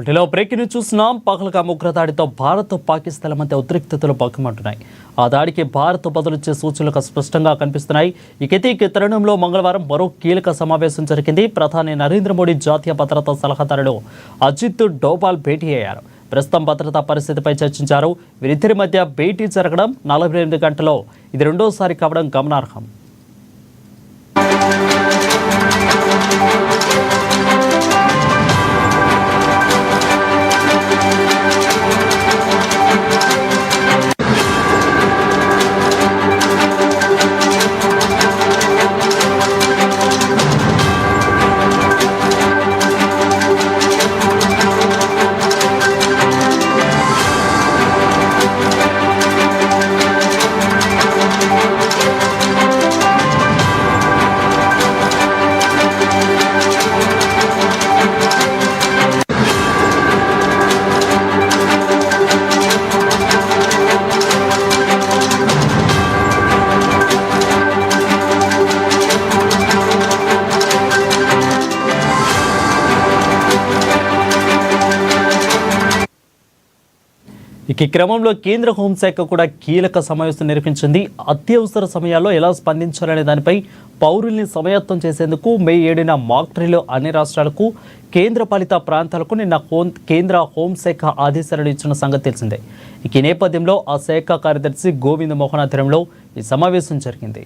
వీటిలో బ్రేకింగ్ చూస్తున్నాం. పహల్గామ్ ఉగ్రదాడితో భారత్ పాకిస్తాన్ల మధ్య ఉద్రిక్తతలు పక్కమంటున్నాయి. ఆ దాడికి భారత్ బదులిచ్చే సూచనలు స్పష్టంగా కనిపిస్తున్నాయి. ఈ తరుణంలో మంగళవారం మరో కీలక సమావేశం జరిగింది. ప్రధాని నరేంద్ర మోడీ జాతీయ భద్రతా సలహాదారుడు అజిత్ డోబాల్ భేటీ అయ్యారు. ప్రస్తుతం భద్రతా పరిస్థితిపై చర్చించారు. వీరిద్దరి మధ్య భేటీ జరగడం 48 గంటల్లో ఇది రెండోసారి కావడం గమనార్హం. ఈ క్రమంలో కేంద్ర హోంశాఖ కూడా కీలక సమావేశం నిర్వహించింది. అత్యవసర సమయాల్లో ఎలా స్పందించాలనే దానిపై పౌరుల్ని సమాయత్తం చేసేందుకు మే 7న మాక్ డ్రిల్ అన్ని రాష్ట్రాలకు, కేంద్రపాలిత ప్రాంతాలకు నిన్న కేంద్ర హోంశాఖ ఆదేశాలు ఇచ్చిన సంగతి తెలిసిందే. ఈ నేపథ్యంలో ఆ శాఖ కార్యదర్శి గోవింద్ మోహన్ ఆధ్వర్యంలో ఈ సమావేశం జరిగింది.